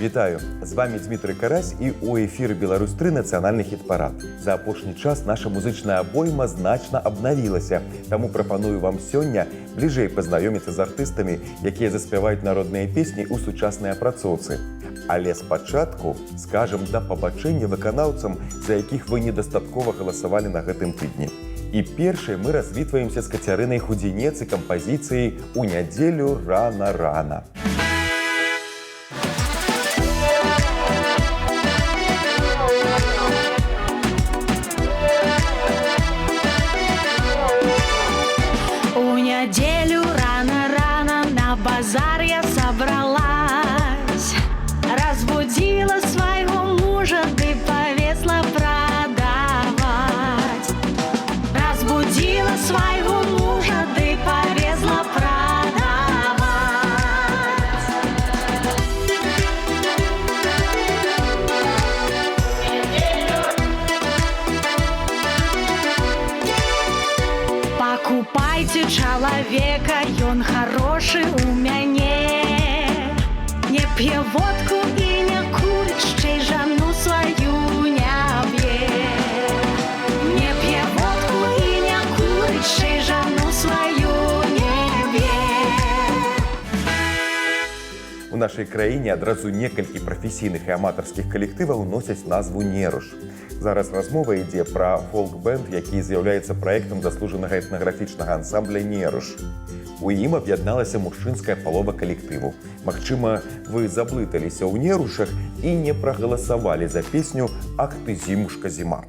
Вітаю! З вами Дмитрий Карась і у ефірі «Беларусь-3» нацыянальны хіт-парад. За апошні час наша музычная абойма значна абнавілася, таму прапаную вам сёння бліжэй пазнаёміцца з артыстамі, якія заспяваюць народныя песні ў сучаснай апрацоўцы. Але спачатку скажам да пабачэння выканаўцам, за якіх вы недастаткова галасавалі на гэтым тыдні. І першай мы развітваемся з Кацярынай Худзінец і кампазіцыяй «У нядзелю рана-рана». Неделю рано-рано на базар я собралась, разбудила своего мужа, ты повезла продавать. Разбудила своего мужа, ты повезла продавать. Покупайте человека, ён хороший у мяне. Не п'е водку и не курит, ще жану свою не б'є. Не п'е водку и не курит, ще жану свою не б'є. У нашай краіне адразу некалькі прафесійных і аматарскіх калектываў носяць назву «Неруш». Зараз размова ідзе пра фолк-бэнд, які з'яўляецца праектам заслужанага этнаграфічнага ансамбля «Неруш». У ім аб'ядналася мужчынская палова калектыву. Магчыма, вы заблыталіся ў «Нерушах» і не прагаласавалі за песню «Ах ты, зімушка, зіма».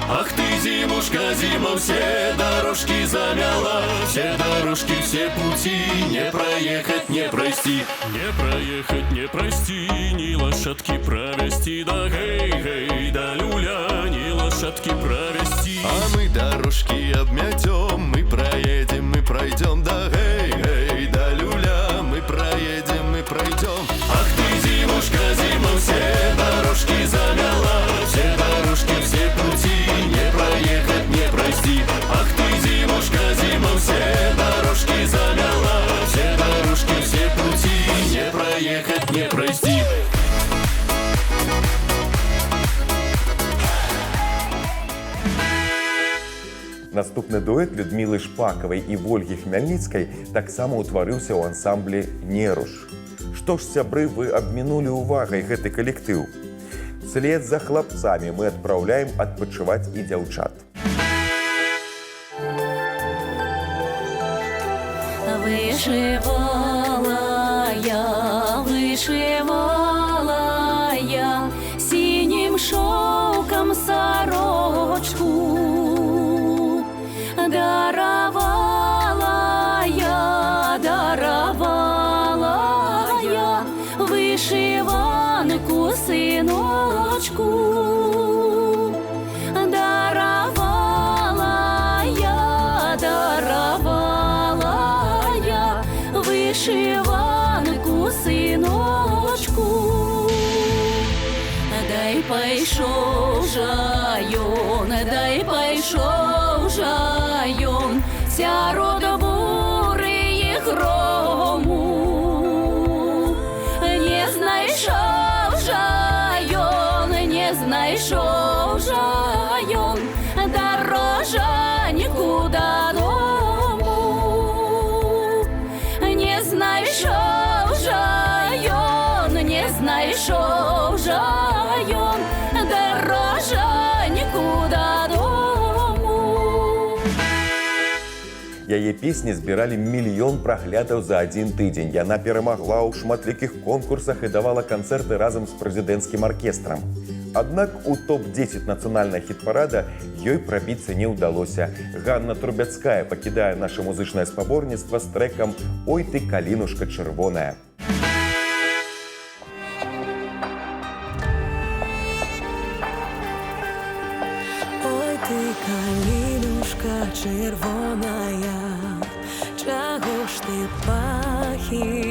Ах ты, зимушка, зима, все дорожки замяла, все дорожки, все пути, не проехать, не прости. Не проехать, не прости, ни лошадки провести, да гей, да люля, ни лошадки провести. А мы дорожки обметем, мы проедем, мы пройдем, да гей, да люля, мы проедем, мы пройдем. Ах ты, зимушка, зима, все дорожки замяла, все дорожки, все пути, не проехать, не прости. Ах ты, зимушка, зима, все дорожки замяла, все дорожки, все пути, не проехать, не прости. Наступны дуэт Людмілы Шпакавай і Вольгі Хмяльніцкай таксама ўтварыўся ў ансамблі «Неруш». Што ж, сябры, вы абмінулі увагай гэты калектыў? Вслед за хлапцамі мы адпраўляем адпачываць і дзяўчат. Вышивала я синим шелком сорочку, даровала я вышиванку сыночку. Даровала я вышиванку сыночку. Дай пайшоў жа ён сярод буры і грому. Не знайшоў жа ён дарожаньку дадому. Не знайшоў жа ён дарожаньку дадому. Яе песні збіралі мільён праглядаў за адзін тыдзень. Яна перамагла ў шматлікіх конкурсах і давала канцэрты разам з прэзідэнцкім аркестрам. Аднак у топ-10 нацыянальнага хіт-парада ёй прабіцца не ўдалося. Ганна Трубяцкая пакідае наша музычнае спаборніцтва з трэкам «Ой ты, калінушка чырвоная». Ой ты, калінушка чырвоная, чаго ж ты пахілілася?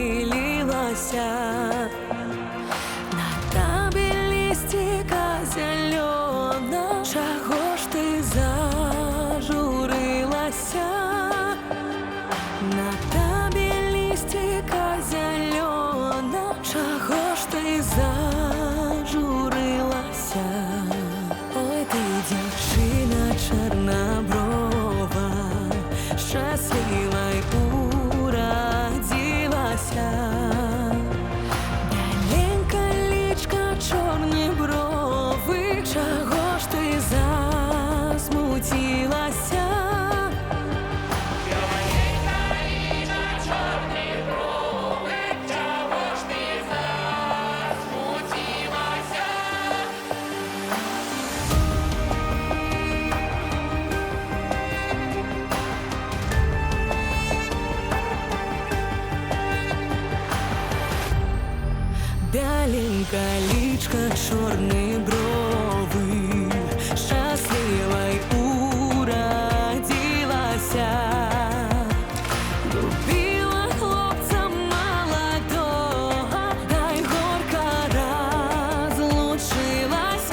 На табе лісціка зялёна, чаго ж ты зажурылася? Калинушка, черные брови, счастливой уродилась. Любила хлопца молодого, да й горько разлучилась.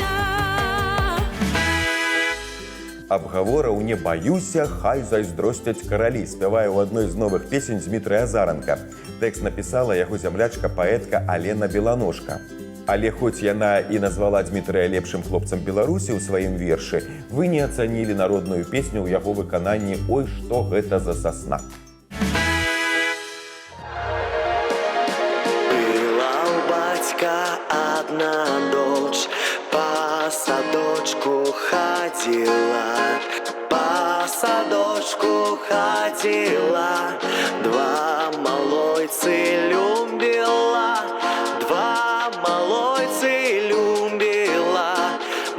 Абгавораў не баюся, хай зайздросцяць каралі, спявае ў адной з новых песень Дмітрый Азаранка. Тэкст напісала яго зямлячка-паэтка Алена Беланожка. Але хоць яна і назвала Дмітрыя лепшым хлопцам Беларусі ў сваім вершы, вы не ацанілі народную песню ў яго выкананні «Ой, што гэта за сасна». Была у батька одна дочь, по садочку ходила, по садочку ходила, два малойцы любила, два малойцы любила,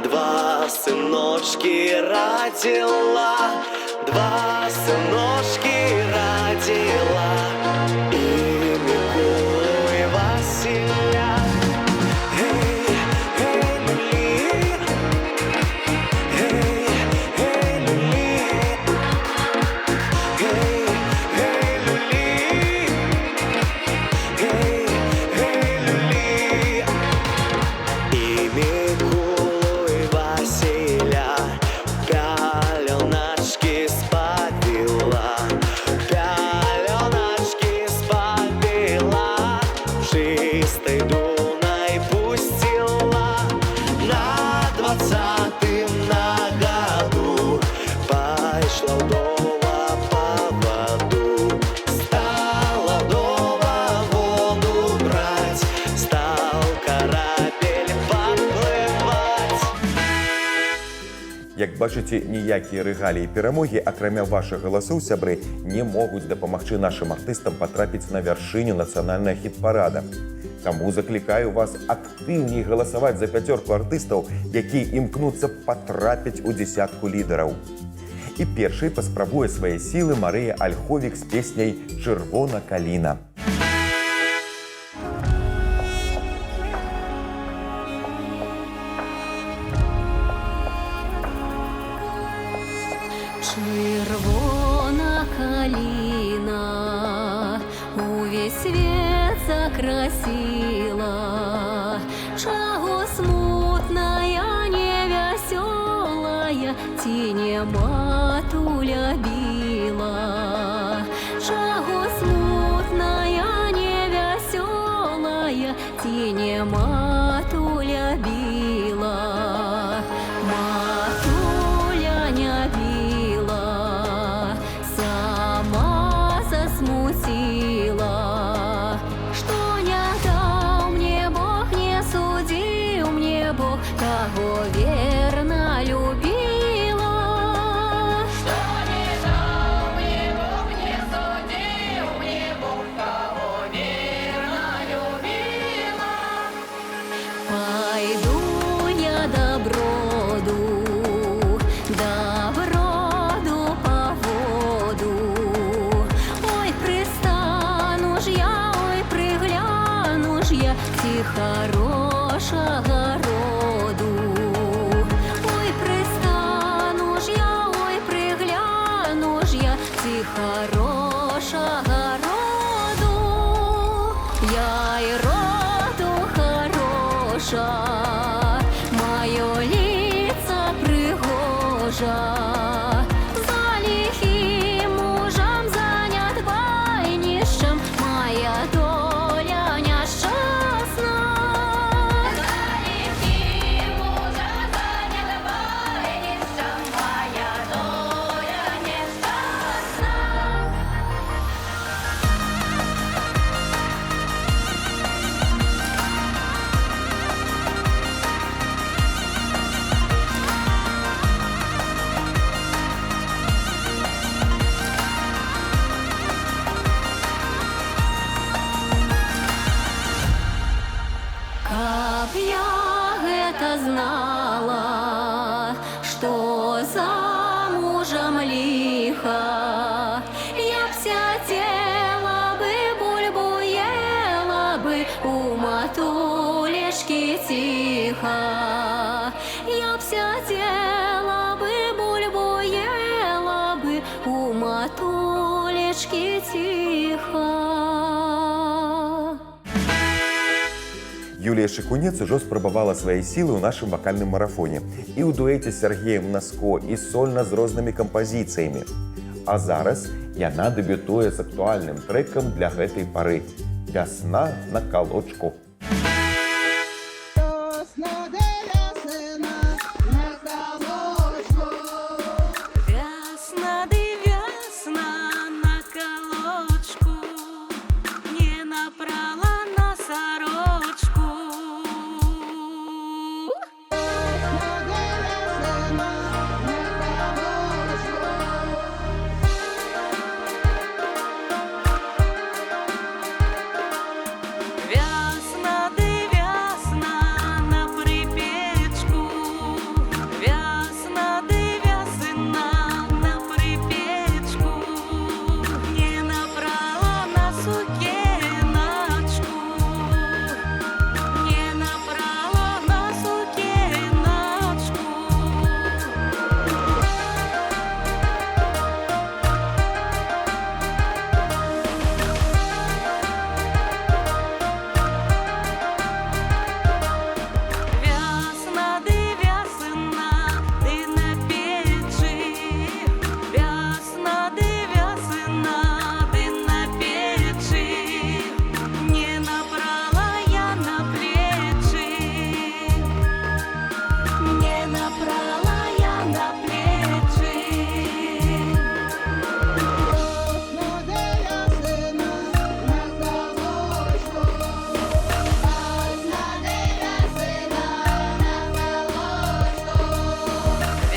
два сыночки родила, два сыночки родила. И Миколу, и Василя. Эй, эй, люли. Эй, эй, люли. Эй, эй, люли. Эй, эй, люли. И Миколу, и Василя пеленочки спалила, пеленочки спалила, чистый Дунай пустила. На 20-м на году пошла вдова по воду, стала вдова воду брать, стал корабель подплывать. Як бачыце, ніякія рэгаліі і перамогі, акрамя вашых галасоў, сябры, не могуць дапамагчы нашым артыстам патрапіць на вяршыню нацыянальнага хіт-парада. Таму заклікаю вас актыўней галасаваць за 5 артыстаў, якія імкнуцца патрапіць у дзесятку лідараў. І першай паспрабуе свае сілы Марыя Альховік з песняй «Чырвона каліна». Червона калина увесь свет закрасила, чаго смутная, невеселая, тіні матуля біла. Чаго смутная, невеселая, тіні матуля біла. Матуля не біла, сама засмутила, что не дал мне Бог, не судил мне Бог, кого верно любила. Что не дал мне Бог, не судил мне Бог, кого верно любила. Пойду я доброду, доброду по воду. Ой, пристану ж я, ой, пригляну ж я ті хорошого роду. Ой, пристану ж я, ой, пригляну ж я ті хорошого роду. Я й роду хороша, моё лицо пригожа. За лихим мужем занят байнищем, моя доля нещасна. За лихим мужем занят байнищем, моя доля нещасна. Каб я гэта знала, што замужам ліха, я б сядзела бы, бульбу ела бы у матулечкі тихо. Я б сидела бы, бульбу ела бы у матулечки тихо. Юлія Шыкунец ужо спрабавала свае сілы ў нашым вакальным марафоне і ў дуэце з Сергеем Наско, і сольна з рознымі кампазіцыямі. А зараз яна дэбютуе з актуальным трэкам для гэтай пары «Вясна на калочку». Вясна ды вясна на калочку, не напрала на сорочку. Вясна ды вясна на припечку, вясна ды вясна на припечку, не напрала на сукеначку, не напрала на сукеначку. Вясна ды вясна, ты на печи, вясна ды вясна, ты на печи, не набрала я на плечи, не набрала я на плечи.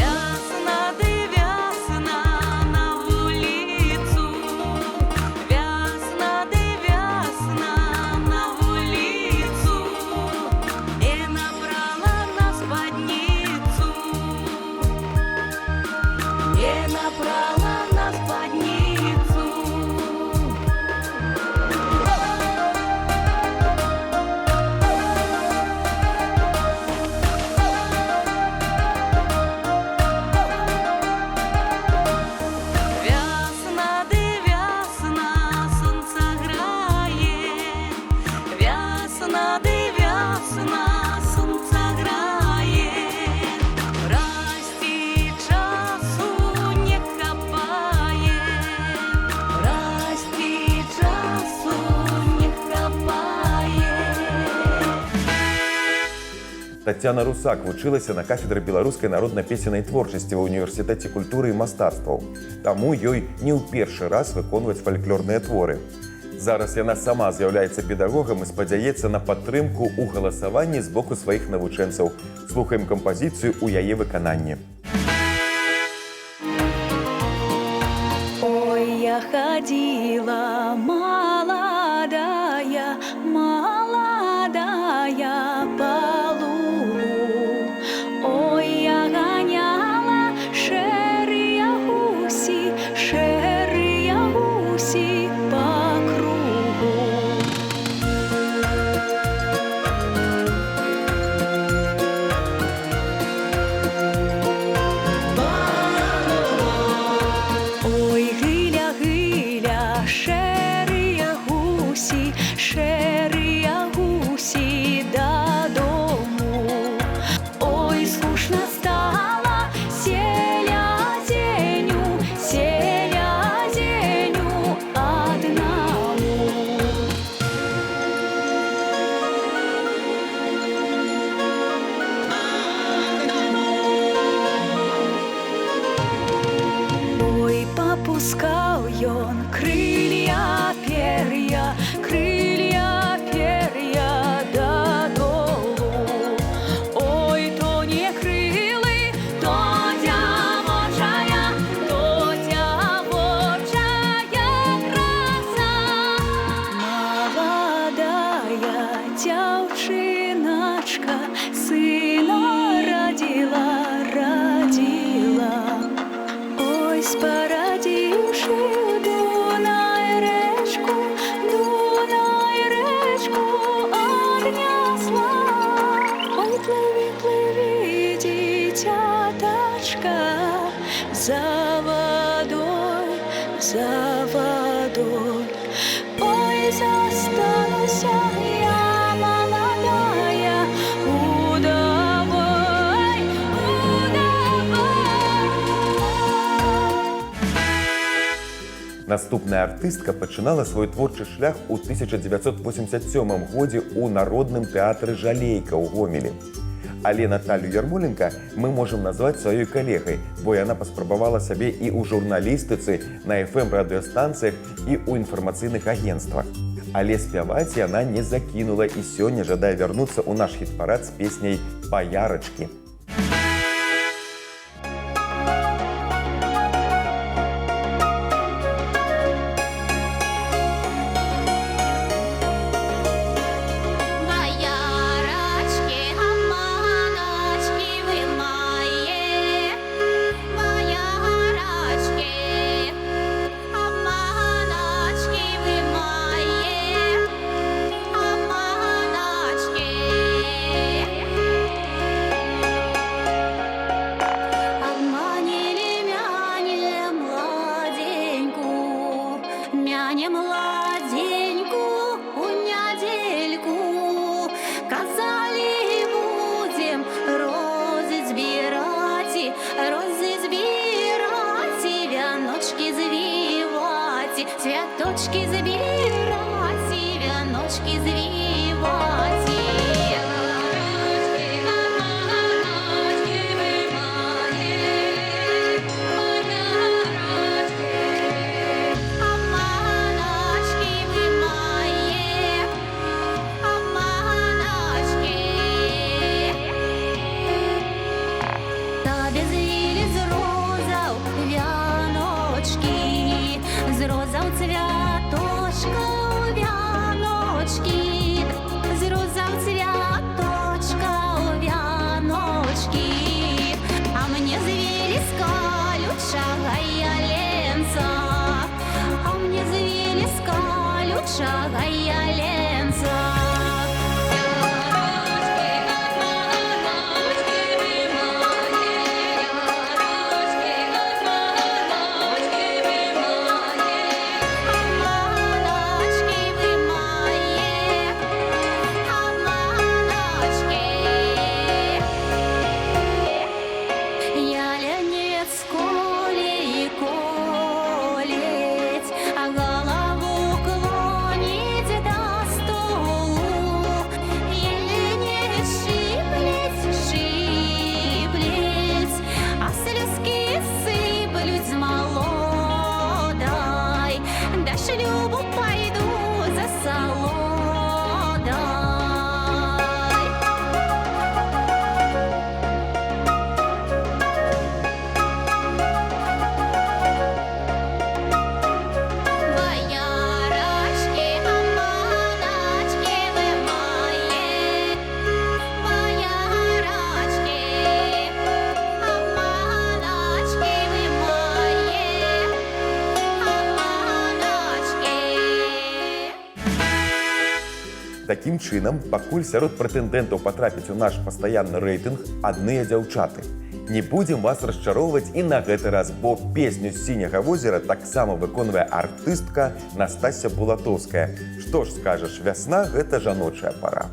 Вясна ды вясна на вулицу, вясна ды вясна на вулицу, не набрала на спадницу, не набрала на спадницу. Вясна ды вясна, сонце грає, вясна ды вясна, сонце грає, расти часу не хапає, расти часу не хапає. Тацяна Русак вучылася на кафедры беларускай народна-песеннай творчасці ва ўніверсітэце культуры і мастацтваў. Таму ёй не ў першы раз выконваць фальклорныя творы. Зараз яна сама з'яўляецца педагогам і спадзяецца на падтрымку ў галасаванні з боку сваіх навучэнцаў. Слухаем кампазіцыю ў яе выкананні. Ой, я ходила молодая, молодая по лугу. Ой, я гоняла шерые гуси по кругу. Ой, гиля, гиля, шерые за водой. Ой, засталась я молодая, удавай, удавай. Наступная артыстка пачынала свой творчы шлях у 1987 годзе ў народным тэатры жалейка ў Гомелі. Але Наталью Ярмоленко мы можам назваць сваёй калегай, бо яна паспрабавала сябе і ў журналістыцы, на FM-радыёстанцыях і ў інфармацыйных агенцтвах. Але спяваць яна не закінула і сёння жадае вярнуцца ў наш хіт-парад з песняй «Баярачкі». Няне младеньку, у нядельку, казали будем розы збирать, вяночки завивать, цвяточки забирать, вяночки завивать. З розаў цвяточка ў вяночкі, з розаў цвяточка ў вяночкі, а мне звелі з калючага яленца, а мне звелі з калючага яленца. Шлюбу пойду за солодой. Боярочки, аманочки вы мои, боярочки, аманочки вы мои, Такім чынам, пакуль сярод прэтэндэнтаў патрапіць у наш пастаянны рэйтынг адныя дзяўчаты. Не будзем вас расчароўваць і на гэты раз, бо песню з сіняга возера таксама выконвае артыстка Настасья Булатоўская. Што ж скажаш, вясна – гэта жаночая пара.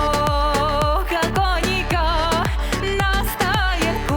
Воронога, коника, на стаєнку.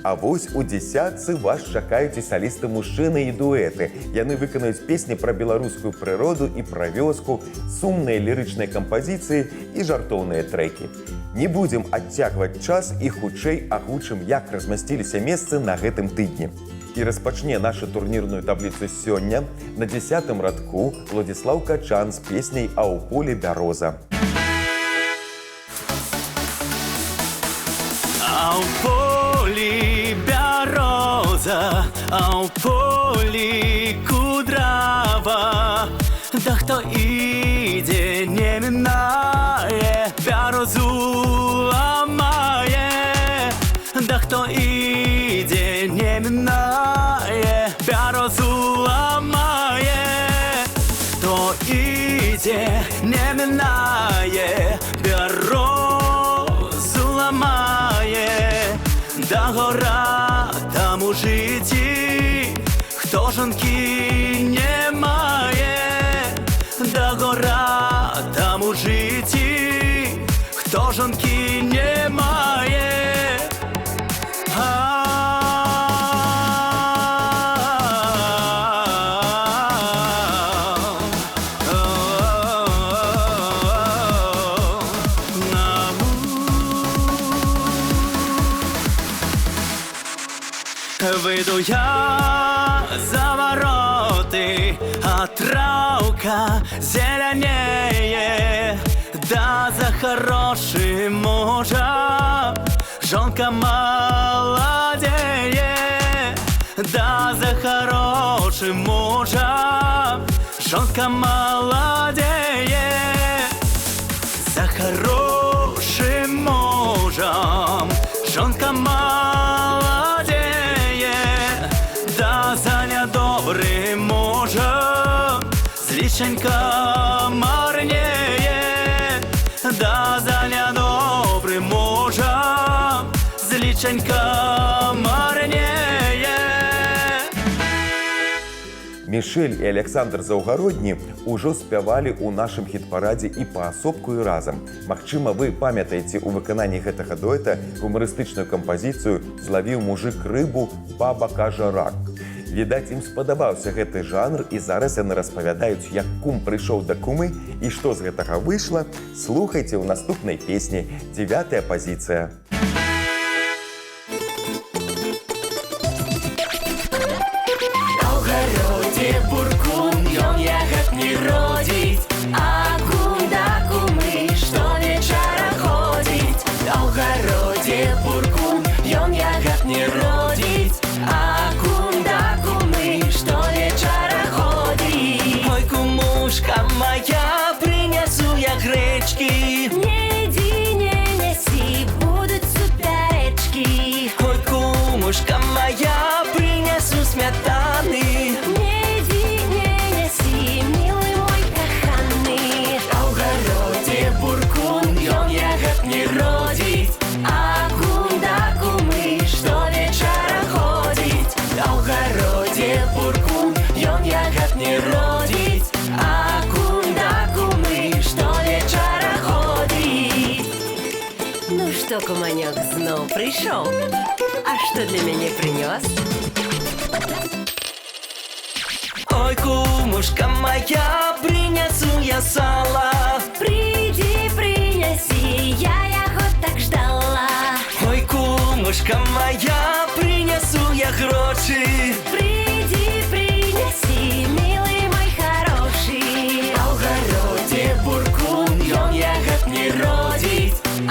А вось у дзесятцы вас чакаюць і салісты мужчыны і дуэты. Яны выканаюць песні пра беларускую прыроду і пра вёску, сумныя лірычныя кампазіцыі і жартоўныя трэкі. Не будзем адцягваць час і хутчэй агучым, як размясціліся месцы на гэтым тыдні. І распачне нашу турнірную табліцу сёння на 10-м радку Владзіслаў Качан з песняй «А ў полі бяроза». А ў полі бяроза, а ў полі кудрава. Да хто ідзе, не мінае, бярозу ламае. Да хто ідзе, не мінае, бярозу ламае. Хто ідзе, не мінае, бярозу ламае. Да гора там у житті, хто жонки не має. Да гора там у житті, хто жонки не має. Вийду я за вороти, а травка зеленеє. Да за хорошим мужем жонка молодеє. Да за хорошим мужем жонка молодеє. За хорошим мужем жонка молодеє. Да за недобрым мужем зличенька марнее. Да за недобрым мужем зличенька марнее. Мішэль і Александр Заўгародні ўжо спявалі ў нашым хіт-парадзе і паасобку і разам. Магчыма, вы памятаеце ў выкананні гэтага дуэта гумарыстычную кампазіцыю «Злавіў мужик рыбу, баба кажа рак». Відаць, ім спадабаўся гэты жанр, і зараз яны распавядаюць, як кум прыйшоў да кумы і што з гэтага выйшла, слухайце ў наступнай песні. 9-я пазіцыя. Буркун, ён ягад не родзіць, а кум да кумы штовечара ходзіць. А ў гародзе буркун, ён ягад не родзіць, а кум да кумы штовечара ходзіць. Ой, кумушка моя, прынясу я грэчкі. Не ідзі, не нясі, будуць супярэчкі. Ой, кумушка моя, прынясу смятаны. Не родзіць, а кум да кумы штовечара ходзіць. А ў гародзе буркун, ён ягад не родзіць, а кум да кумы штовечара ходзіць. Ну што, куманёк, зноў прыйшоў? А што для мяне прынёс? Ой, кумушка моя, прынясу я сала. Прыйдзі, прынясі, я яго так ждала. Ой, кумушка моя, прынясу я гроші. Прыйдзі, прынясі, милый мой хороший. А ў гародзе буркун, ён ягад не родзіць, а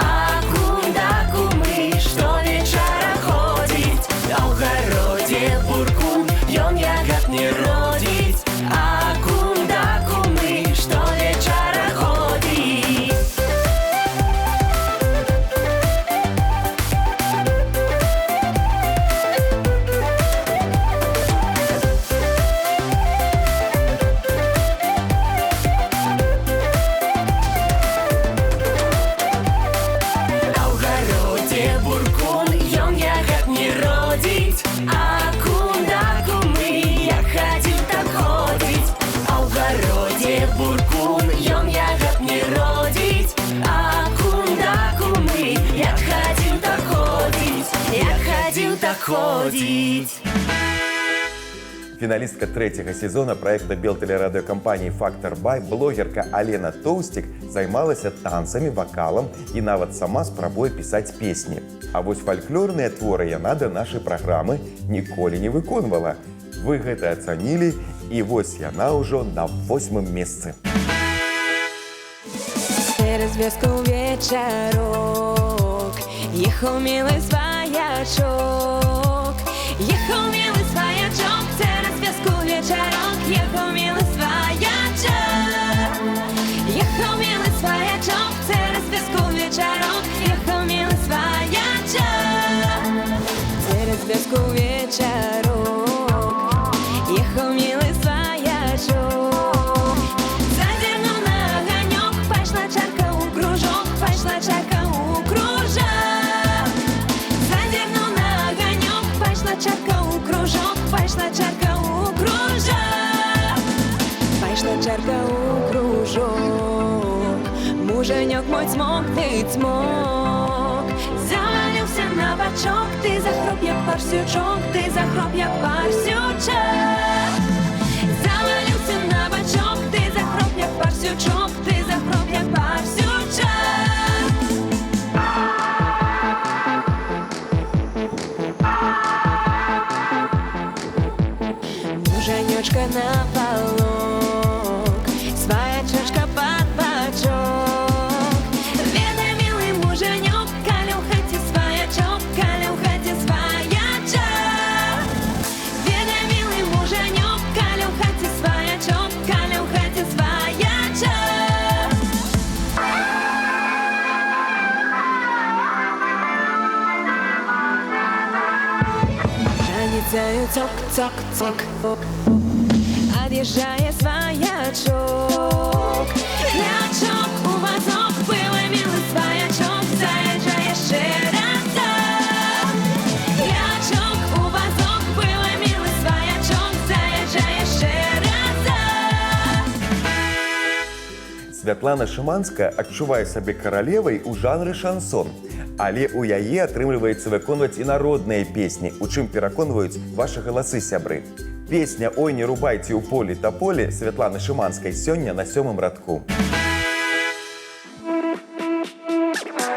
кум да кумы штовечара ходзіць. А ў гародзе буркун, ён ягад не родзіць, а кум да кумы штовечара ходзіць. сіл доходить. Фіналістка третього сезону проекту белтелерадыёкампаніі «Фактор Бай» блогерка Алена Тоўстік займалася танцамі, вакалам і нават сама спрабуе пісаць песні. А вось фальклорныя творы яна да нашай праграмы ніколі не выконвала. Вы гэта ацанілі, і вось яна ўжо на 8-м месцы. Через вёску вечарок ехаў мілы сваячок. Ехаў мілы сваячок, через вёску вечарок ехаў мілы сваячок. Ехаў мілы сваячок, через вёску вечарок ехаў мілы сваячок. Через вёску вечарок ехаў мілы сваячок. Зазірнуў на аганёк, пайшла чарка ў кружок, пайшла чарка ў кружок. Зазірнуў на аганёк, пайшла чарка ў кружок, пайшла чарка ў кружок. Пайшла чарка ў кружок. Мужанёк мой цмок, ты цмок. Заваліўся на бачок, ты захроп як парсючок, ты захроп як парсючок. Заваліўся на бачок, ты захроп як парсючок, ты захроп як парсючок. Мужанёчка на полок, сваячочка под бачок. Ведай, милый мужанёк, калі ў хаце сваячок, калі ў хаце сваячок. Ведай, милый мужанёк, калі ў хаце сваячок, калі ў хаце сваячок. Раніцаю цок-цок-цок, ад'язджае сваячок. Лячок у вазок, пылы мілы сваячок, заязджае яшчэ разок. Лячок у вазок, пылы мілы сваячок, заязджае яшчэ разок. Святлана Шыманская адчувае сабе каралевай у жанры шансон. Але ў яе атрымліваецца выконваць і народныя песні, у чым пераконваюць вашы галасы, сябры. Песня «Ой, не рубайце ў полі таполі» Святланы Шыманскай сёння на 7-м радку.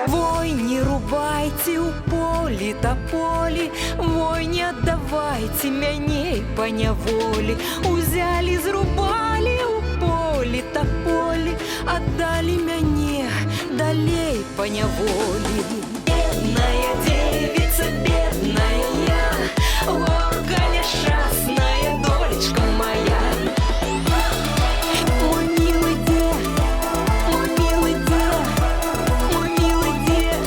Вой, не рубайце ў полі таполі, вой, не аддавайце мяне па няволі. Узялі, зрубалі ў полі таполі, аддалі мяне далей па няволі. Бедная девица, бедная я, горка несчастная, долечка моя. Мой милый дед, мой милый дед, мой милый дед.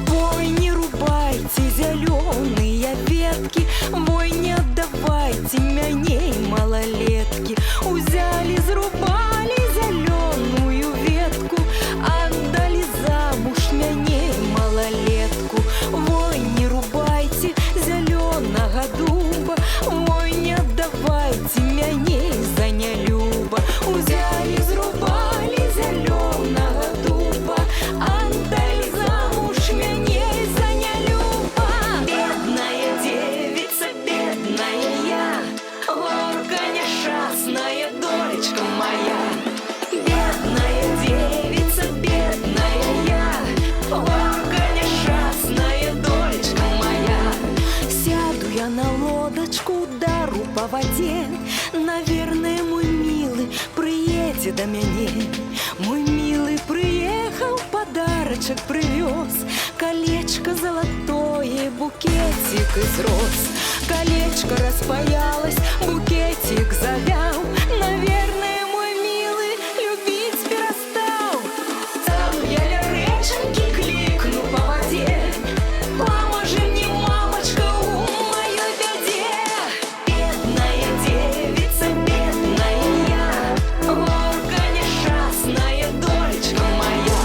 Вой, не рубайте зеленые ветки, вой, не отдавайте мяне, малолетки. Узяли, зрубали зеленую ветку, отдали замуж мяне, малолетку. Вой, не рубайте зеленого дуба, вой, не отдавайте мяне за нелюба. Узяли, зрубали зеленого дуба, отдали замуж мяне за нелюба. Бедная девица, бедная я, горка несчастная, долечка моя. Бедная девица, бедная я, горка несчастная, долечка моя. Сяду я на лодочку, дару по воде, наверное, мой милый приедет до мяне. Мой милый приехал, подарочек привез, колечко золотое, букетик из роз. Колечко распаялось, букетик завял, наверное, мой милый любить перестал. Там я реченьки кликну по воде, поможи мне, мамочка, у моей беде. Бедная девица, бедная я, горка несчастная, долечка моя.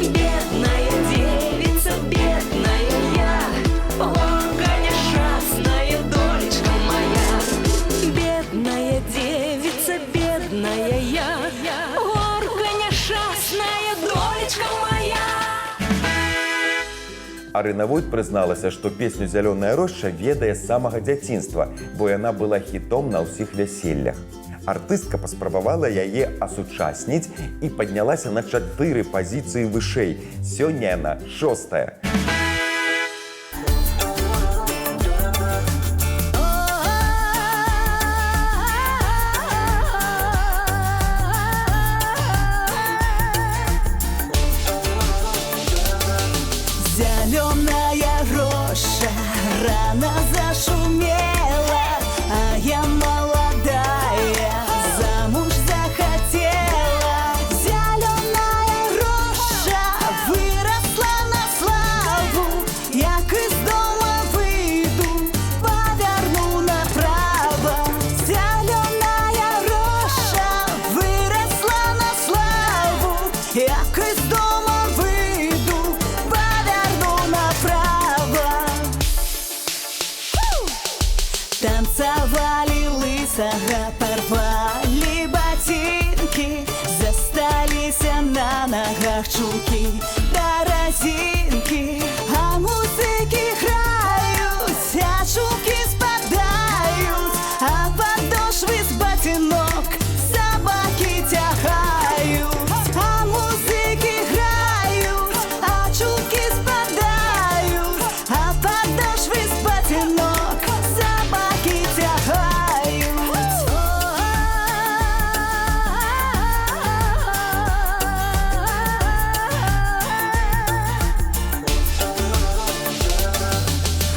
Бедная девица, бедная я, горка несчастная, долечка моя. Бедная девица. Арына Войт прызналася, што песню «Зялёная роща» ведае з самага дзяцінства, бо яна была хітом на ўсіх вяселлях. Артыстка паспрабавала яе асучасніць і паднялася на 4 пазіцыі вышэй. Сёння яна 6-я. Зеленая роща рано зашумела, а я молодая замуж захотела. Зеленая роща выросла на славу, як из дома выйду, поверну направо. Зеленая роща выросла на славу, як из дома выйду, поверну направо. Танцевали лысого, порвали ботинки, застались на ногах чулки да резинки. А музыки играют, а чулки спадают, а подошвы с ботинок собаки тягают. А музыки играют, а чулки спадают, а подошвы с ботинок собаки тягают.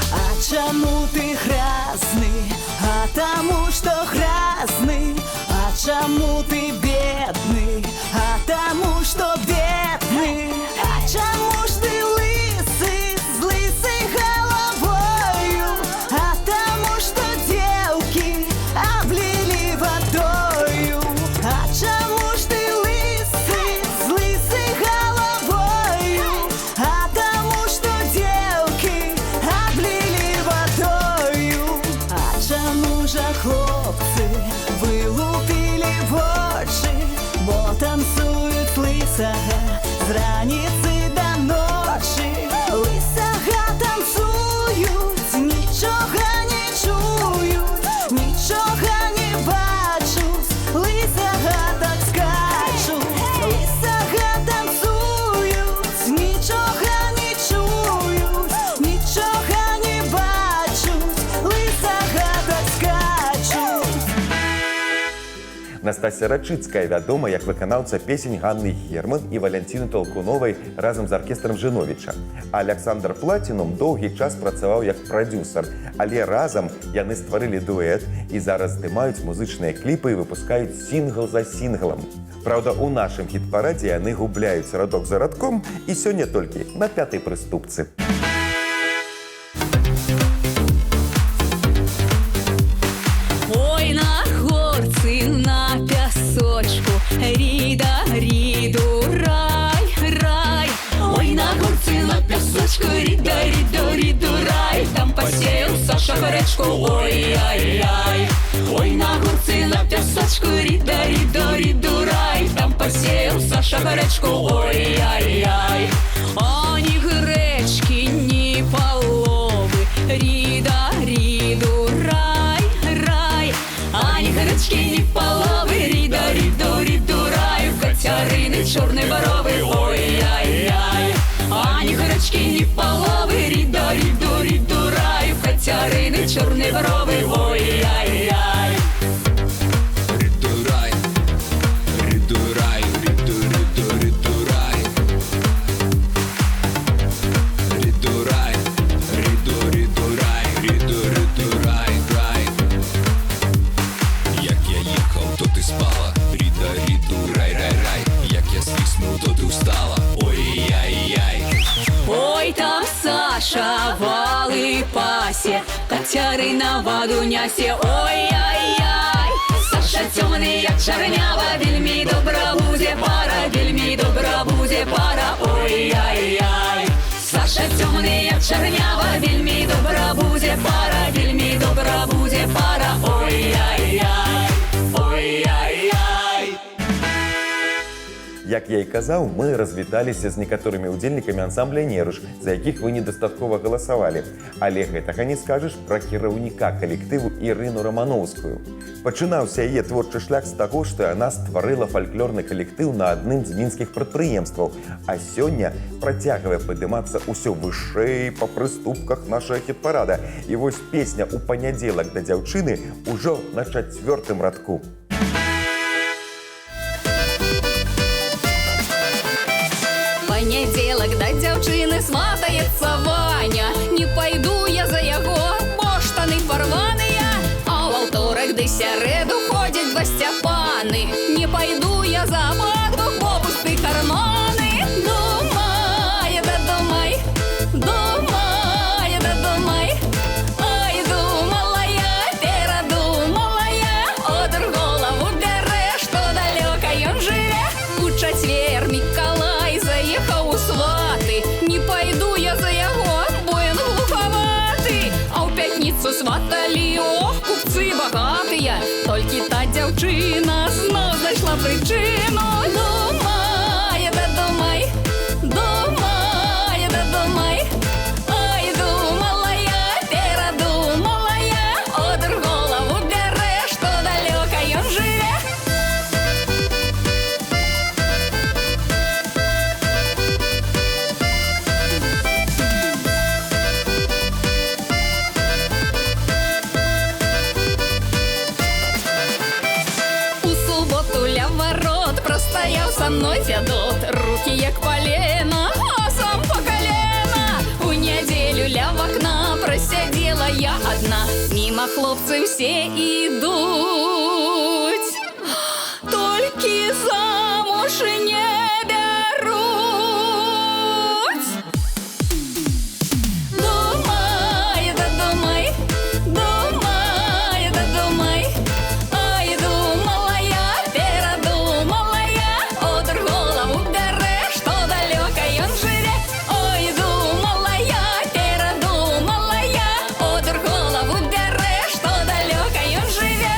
А чему ты грязный? А тому, что грязный. А чему ты бедный? А тому, что бедный. А чему ж ты лысый, с лысой головою? А тому, что девки облили водою. А чему ж ты лысый, с лысой головою? А тому, что девки облили водою. А чому же хлопцы вылупили в очи, бо танцуют з лисого з раниці до ночі. Лисого танцують, нічого не чують, нічого не бачуть, лисого так скачуть. Лисого танцують, нічого не чують, нічого не бачуть, лисого так скачуть. Настасья Рачыцкая вядома як выканаўца песень Ганны Герман і Валянціны Толкуновай разам з аркестрам Жыновіча. Аляксандр Платінум доўгі час працаваў як прадзюсар, але разам яны стварылі дуэт і зараз здымаюць музычныя кліпы і выпускаюць сінгл за сінглам. Праўда, у нашым хіт-парадзе яны губляюць радок за радком і сёння толькі на 5-й прыступцы. Ой, на горці, на пясочку, ріда, ріду, рай, рай. Ой, на горці, на пясочку, ріда, ріду, ріду, рай. Там посеяв Саша гречку, ой-ай-яй. Ой, на горці, на пясочку, ріда, ріду, ріду, рай. Там посеяв Саша гречку, ой-ай-яй. Ані гречки, ні полови, ріда, ріду, рай, рай. Ані гречки, ні полови, ріда, ріду, ріду, рай. Катерини чорні борови, ой-ай-яй. Ані гречки, ні полови, ріда, ріду, ріду, рай. Катерини чорні борови, ой-ай-яй. Ридурай, ридурай, риду, риду, ридурай. Ридурай, риду, ридурай, риду, ридурай, рай. Як я їхав, то ти спала, ріда, ріду, рай, рай, рай. Як я свиснув, то ти встала, ой-яй-яй. Ой, там Саша вали пасе, Катерина воду нясе, ой-ай-яй. Саша темний, як чорнява, вельми добра буде пара, вельми добра буде пара, ой-яй-яй. Саша темний, як чорнява, вельми добра буде пара, вельми добра буде пара, ой-яй-яй, ой-яй-яй. Як я і казаў, мы развіталіся з некаторымі ўдзельнікамі ансамбля «Неруш», за якіх вы недастаткова галасавалі. Але гэтага не скажаш пра кіраўніка калектыву Ірыну Рамановскую. Пачынаўся яе творчы шлях з таго, што яна стварыла фальклорны калектыў на адным з мінскіх прадпрыемстваў, а сёння працягвае падымацца ўсё вышэй па прыступках нашага хіт-парада. І вось песня «У панядзелак да дзяўчыны» ужо на 4-м радку. Панядзелак да дзяўчыны сватаецца Ваня. Не пайду я за яго, бо штаны парваныя, а ў аўторак ды сярэду ходзяць басцяпаны. Не пайду я за абодвух, бо пусты карманы. Думай, да думай, думай, да думай. Ой, думала я, перадумала я, одр голову бярэ, што далёка ён жыве. У чацвер Мікалай заехаў у сваты. Не пайду я за яго, бо ён глухаваты. А ў пятніцу сваталі, ох, купцы багатыя. Толькі та дзяўчына зноў знайшла прычыну. Думай, да думай, думай, да думай. Ой, думала я, перадумала я, одр голову бярэ, што далёка ён жыве. У суботу ля ворот простаяў са мной дзядот. Рукі як палена, а сам па калена. У нядзелю ля вакна прасядзела я адна. Міма хлопцы ўсе ідуць, толькі замуж не бяруць. Думай, да думай, думай, да думай. Ой, думала я, перадумала я, одр голову бярэ, што далёка ён жыве. Ой, думала я, перадумала я, одр голову бярэ, што далёка ён жыве.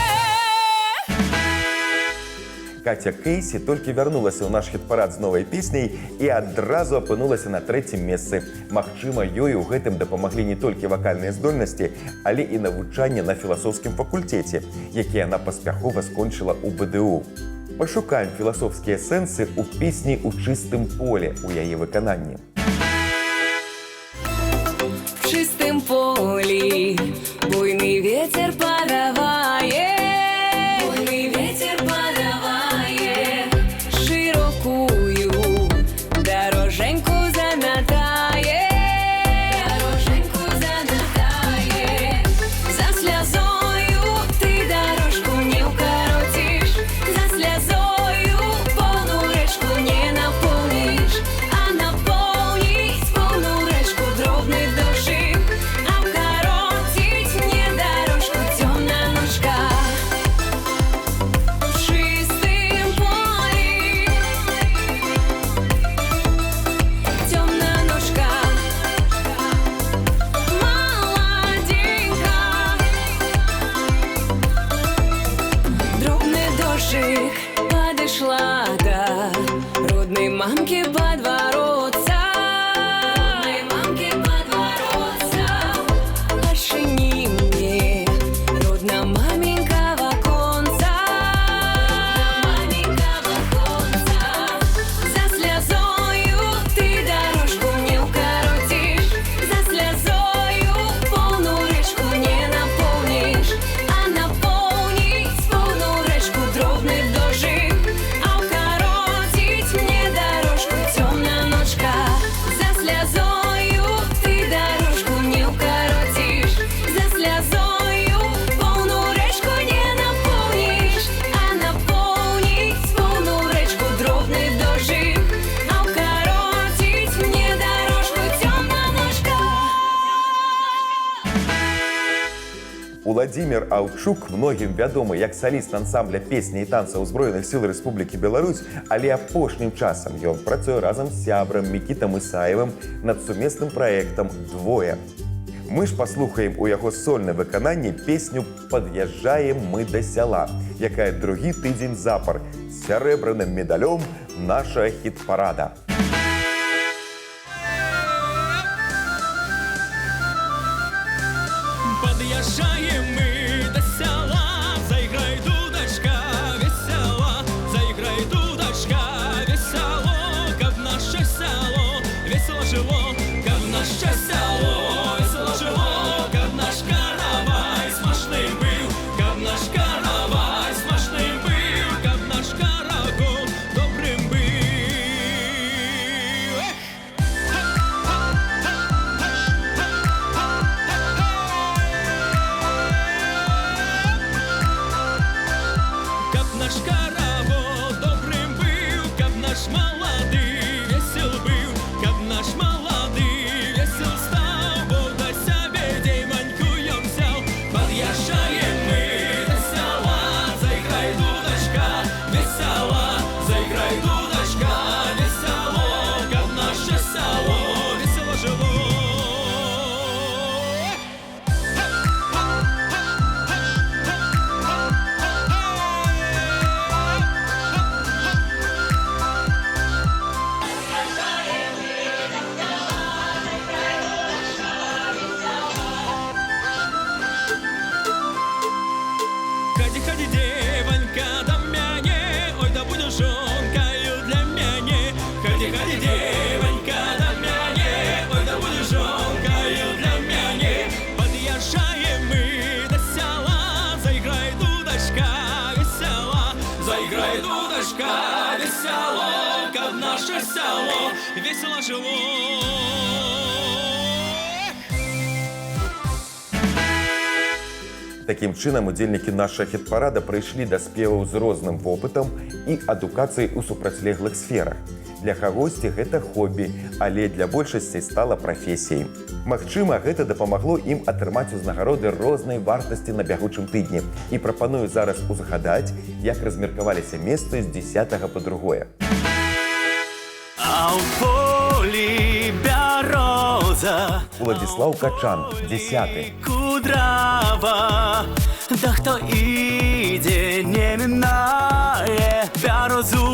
Катя Кейсі толькі вярнулася ў наш хіт-парад з новай песняй і адразу апынулася на 3-м месцы. Магчыма, ёй у гэтым дапамаглі не толькі вакальныя здольнасці, але і навучанне на філасофскім факультэце, які яна паспяхова скончыла ў БДУ. Пашукаем філасофскія сэнсы ў песні «У чыстым поле» у яе выкананні. В чистым полі буйний ветер подаває, буйний ветер подаває, широкую дороженьку замятає, дороженьку замятає. За сльозою ти дорожку не укоротиш, за сльозою повну речку не наповниш, а наповнить повну речку дробний дощик, а вкоротить мне дорожку темна ножка. В чистым полі темна ножка, молоденька, дробний дощик подошла до родной мамки подворотца, родной мамки подворотца. Пошини мне, родна маменька в оконца, маменька в оконца. За сльозою ти дорожку не укоротиш, за сльозою повну речку не наповниш, а наповнить повну речку дробний дощик, а вкоротить мне дорожку темна ночка. За сльозою ти дорожку не укоротиш, за сльозою повну речку не наповниш, а наповнить повну речку дробний дощик, а вкоротить мне дорожку темна ночка. Уладзімір Аўчук многім вядомы як саліст ансамбля песні і танца ўзброеных сіл Рэспублікі Беларусь, але апошнім часам ён працуе разам з сябрам Мікітам Ісаевым над сумесным праектам «Двое». Мы ж паслухаем у яго сольнай выкананні песню «Пад'язджаем мы да сяла», якая другі тыдзень запар серебряным медалем наша хит-парада. Подъезжаем мы до села, заиграй, дудочка, весело, заиграй, дудочка, весело, как наше село, весело жило, как наше село, весело жило, как наш каравай смачный был, как наш каравай смачный был, как наш карагол добрым был. Как наш каравай добрым был, как наш молодый весел был, как наш молодый весел стал, Бог до себе девоньку взял. Подъезжаем мы до села, заиграй, дудочка, весело, заиграй, дудочка, весело, как наше село весело жило. Ходи, ходи, девонька, до мяне, ой, да будешь жонкою для мяне. Ходи, ходи, девонька, до мяне, ой, да будешь жонкою для мяне. Подъезжаем мы до села, заиграй, дудочка, весело, заиграй, дудочка, весело, как наше село весело жило. Такім чынам, удзельнікі нашага хіт-парада прыйшлі да спеваў з розным вопытам і адукацыяй у супрацьлеглых сферах. Для кагосьці гэта хобі, але для большасці стала прафесіяй. Магчыма, гэта дапамагло ім атрымаць узнагароды рознай вартасці на бягучым тыдні. І прапаную зараз узгадаць, як размеркаваліся месцы з 10 па 2. А ў полі бяроза, Уладзіслаў Качан, 10. кудрава, да хто ідзе, не мінае, бярозу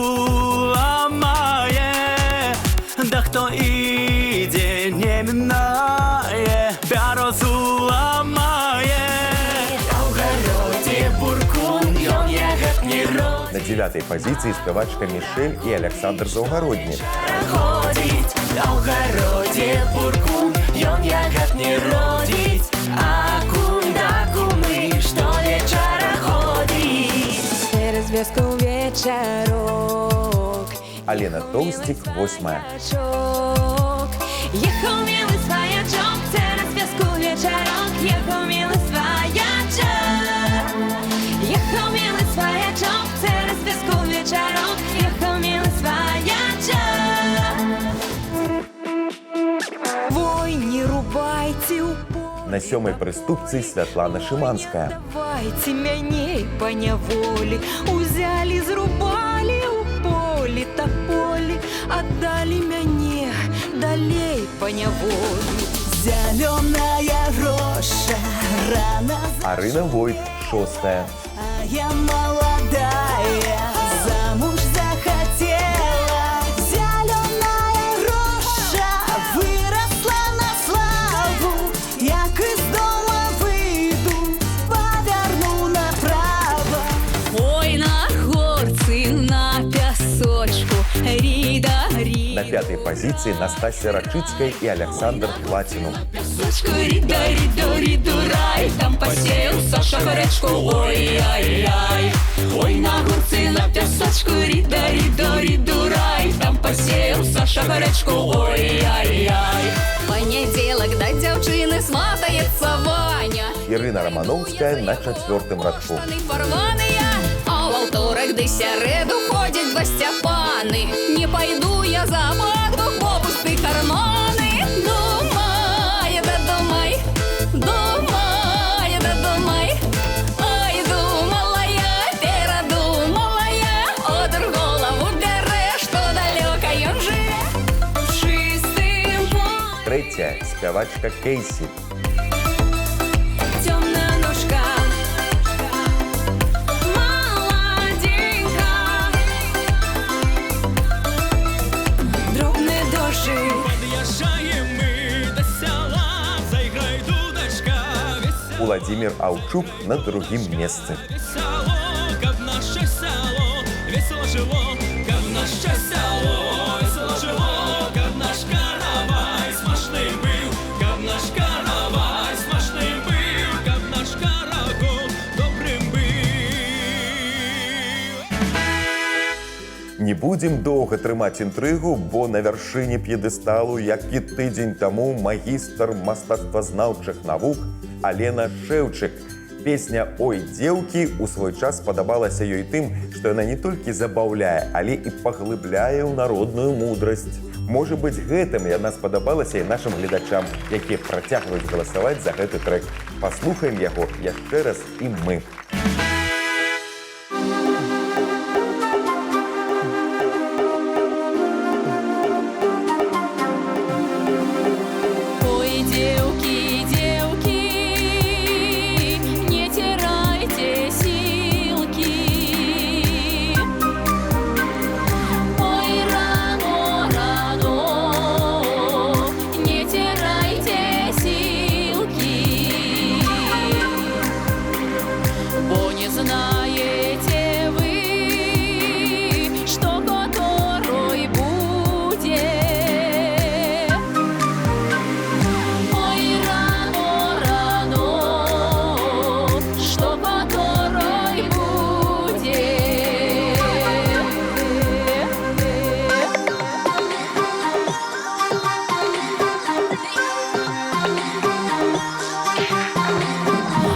ламае, да хто ідзе, не мінае, бярозу ламае. А ў гародзе буркун, ён ягад не род. На 9 пазіцыі спявачка Мішэль і Аляксандр Заўгародні. Ходить, а ў гародзе буркун, ён ягад не родить, а кунда кумы, што вечара ходить. Через веску вечерок Алена Тоўсцік, 8. ехал милый своячок, через веску вечерок, ехал милый своячок, ехал милый своячок, через веску вечерок, ехал милый своячок. Вой, не рубайте у поля. На 7 прыступцы Святлана Шыманская. Давайте мяне по няволі, узялі, зрубалі у полі тополі, аддалі мяне далей по няволі. Зялёная роша, рана Арына Войт, 6. а я молодая, замуж захотела. Зялёная роша выросла на славу, як из дома выйду, поверну направо. Ой, на горцы, на пясочку, рида, На рида. 5 пазіцыі Настасья Рачыцкая і Аляксандр Плаціну. Пясочку, рида, риду, риду, рай, там посеял Саша горечку, ой-ай-яй. Ой, на горцы, на пясочку, рида, риду, риду, рай, там посеял Саша горечку, ой-ай-яй. Понеділок да дзяўчыны сватаецца Ваня. Ірына Рамановская на 4 радку. Штаны порваныя, а ў аўторак ды сярэду ходзяць басцяпаны. Не пайду я за Магду, бо пусты карманы. Думай, да думай, думай, да думай. Ой, думала я, перадумала я, одр голову бярэ, што далёка ён жыве. У чыстым полі. 3 спявачка Кейсі. Темная ножка, молоденька, Уладзімір Аўчук на другім месцы. Весело, как наше село, весело жило, как наше село, весело жило, как наш каравай смачний бив, как наш каравай смачний бив, как наш карагол добрим бив. Не будзем доўга трымаць інтрыгу, бо на вяршыні п'едэсталу, як і тыдзень таму, магістр мастацтвазнаўчых навук Алена Шэўчык. Песня «Ой, дзеўкі» у свой час падабалася ёй тым, што яна не толькі забаўляе, але і паглыбляе ў народную мудрасць. Можа быць, гэтым яна спадабалася і нашым гледачам, якія працягваюць галасаваць за гэты трэк. Паслухаем яго яшчэ раз і мы. Ой, девки, девки, не теряйте силки. Ой, рано, рано, не теряйте силки. Бо не знаете вы, что которой будет. Ой, рано, рано, что которой будет.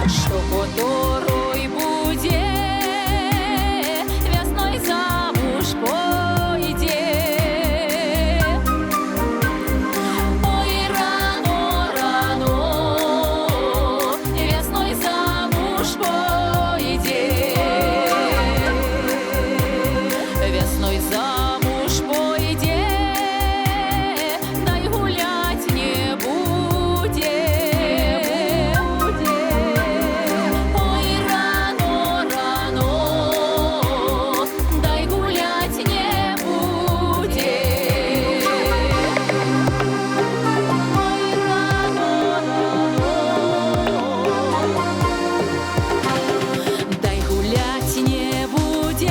Что которой будет, весной замуж пойдет. Ой, рано, рано, весной замуж пойдет. Весной замуж пойдет, дай гулять не будет. Ой, рано, рано, дай гулять не будет. Ой, рано, дай гулять не будет,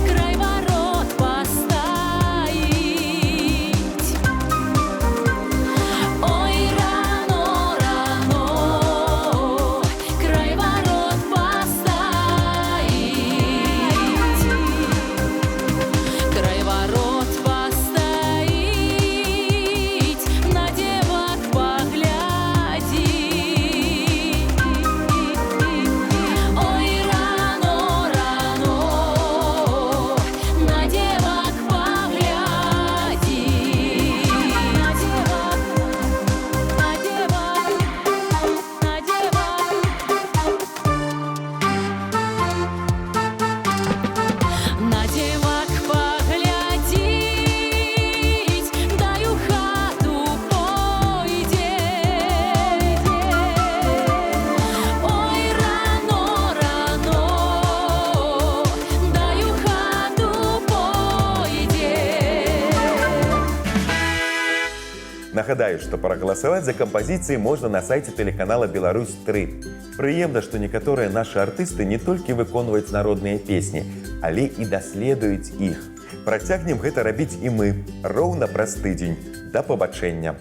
край ворот поставить. Ой, рано, рано, край ворот поставить. Край ворот поставить, на девок поглядеть. Ой, рано, рано, на девок поглядеть. На девок, на девок, на девок. На девок поглядеть, дай у хату пойдет. Ой, рано, рано, дай у хату пойдет. Нагадаю, што прагаласаваць за кампазіцыі можна на сайце тэлеканала «Беларусь-3». Прыемна, што некаторыя нашы артысты не толькі выконваюць народныя песні, але і даследуюць іх. Працягнем гэта рабіць і мы роўна праз тыдзень. Да пабачэння!